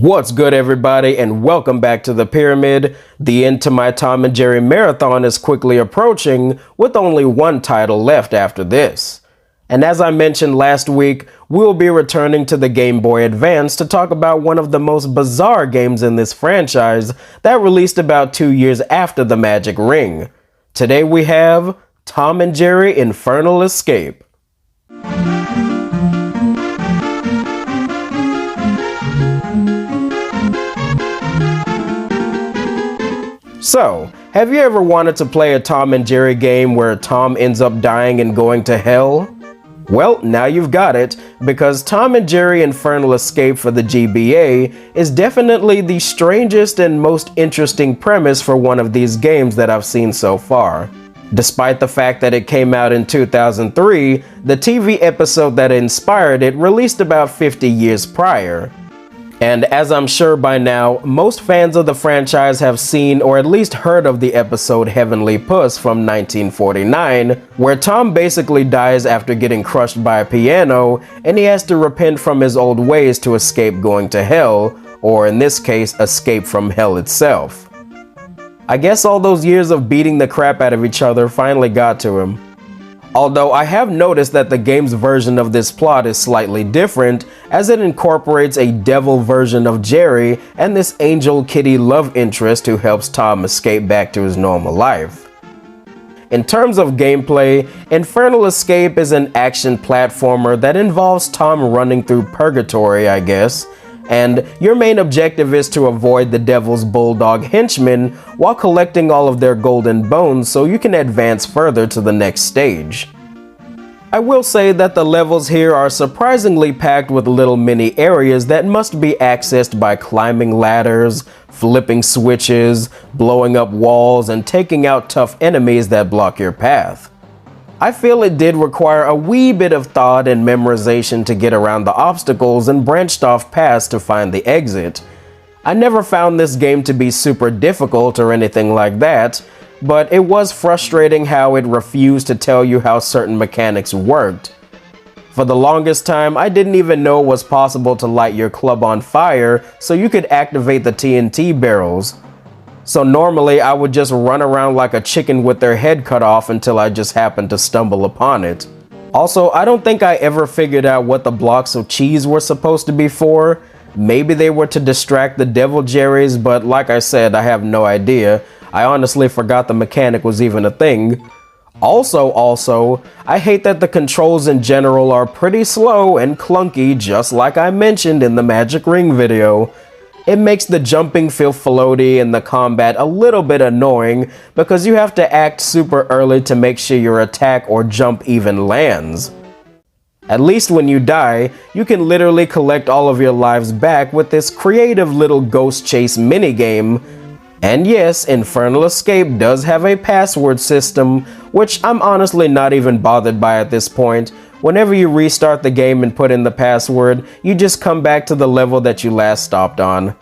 What's good, everybody, and welcome back to the Pyramid. The end to my Tom and Jerry marathon is quickly approaching, with only one title left after this. And as I mentioned last week, we'll be returning to the Game Boy Advance to talk about one of the most bizarre games in this franchise that released about 2 years after the Magic Ring. Today we have Tom and Jerry Infurnal Escape. So, have you ever wanted to play a Tom and Jerry game where Tom ends up dying and going to hell? Well, now you've got it, because Tom and Jerry Infurnal Escape for the GBA is definitely the strangest and most interesting premise for one of these games that I've seen so far. Despite the fact that it came out in 2003, the TV episode that inspired it released about 50 years prior. And as I'm sure by now, most fans of the franchise have seen or at least heard of the episode Heavenly Puss from 1949, where Tom basically dies after getting crushed by a piano, and he has to repent from his old ways to escape going to hell, or in this case, escape from hell itself. I guess all those years of beating the crap out of each other finally got to him. Although I have noticed that the game's version of this plot is slightly different, as it incorporates a devil version of Jerry and this angel kitty love interest who helps Tom escape back to his normal life. In terms of gameplay, Infurnal Escape is an action platformer that involves Tom running through purgatory, I guess, and your main objective is to avoid the devil's bulldog henchmen while collecting all of their golden bones so you can advance further to the next stage. I will say that the levels here are surprisingly packed with little mini areas that must be accessed by climbing ladders, flipping switches, blowing up walls, and taking out tough enemies that block your path. I feel it did require a wee bit of thought and memorization to get around the obstacles and branched off paths to find the exit. I never found this game to be super difficult or anything like that, but it was frustrating how it refused to tell you how certain mechanics worked. For the longest time, I didn't even know it was possible to light your club on fire so you could activate the TNT barrels. So normally I would just run around like a chicken with their head cut off until I just happened to stumble upon it. Also, I don't think I ever figured out what the blocks of cheese were supposed to be for. Maybe they were to distract the devil Jerrys, but like I said, I have no idea. I honestly forgot the mechanic was even a thing. Also, I hate that the controls in general are pretty slow and clunky, just like I mentioned in the Magic Ring video. It makes the jumping feel floaty and the combat a little bit annoying because you have to act super early to make sure your attack or jump even lands. At least when you die, you can literally collect all of your lives back with this creative little ghost chase minigame. And yes, Infurnal Escape does have a password system, which I'm honestly not even bothered by at this point. Whenever you restart the game and put in the password, you just come back to the level that you last stopped on.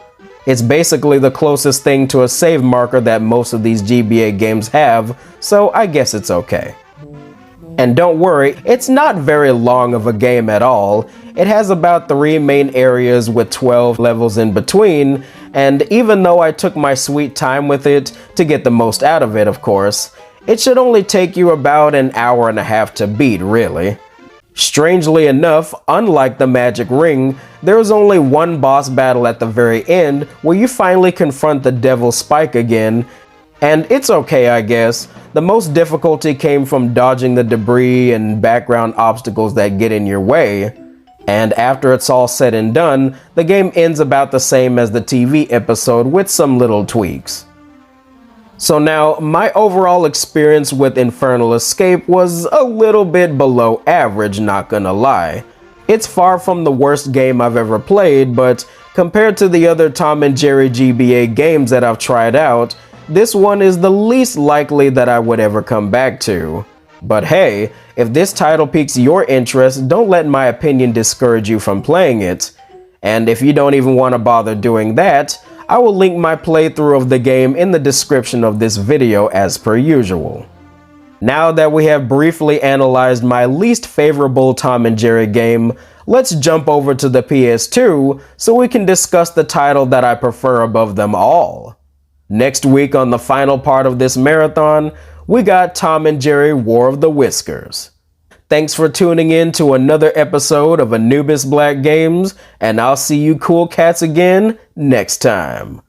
It's basically the closest thing to a save marker that most of these GBA games have, so I guess it's okay. And don't worry, it's not very long of a game at all. It has about 3 main areas with 12 levels in between, and even though I took my sweet time with it, to get the most out of it of course, it should only take you about an hour and a half to beat, really. Strangely enough, unlike the Magic Ring, there is only one boss battle at the very end where you finally confront the Devil Spike again, and it's okay I guess. The most difficulty came from dodging the debris and background obstacles that get in your way. And after it's all said and done, the game ends about the same as the TV episode with some little tweaks. So now, my overall experience with Infurnal Escape was a little bit below average, not gonna lie. It's far from the worst game I've ever played, but compared to the other Tom and Jerry GBA games that I've tried out, this one is the least likely that I would ever come back to. But hey, if this title piques your interest, don't let my opinion discourage you from playing it. And if you don't even want to bother doing that, I will link my playthrough of the game in the description of this video as per usual. Now that we have briefly analyzed my least favorable Tom and Jerry game, let's jump over to the PS2 so we can discuss the title that I prefer above them all. Next week on the final part of this marathon, we got Tom and Jerry War of the Whiskers. Thanks for tuning in to another episode of Anubis Black Games, and I'll see you cool cats again next time.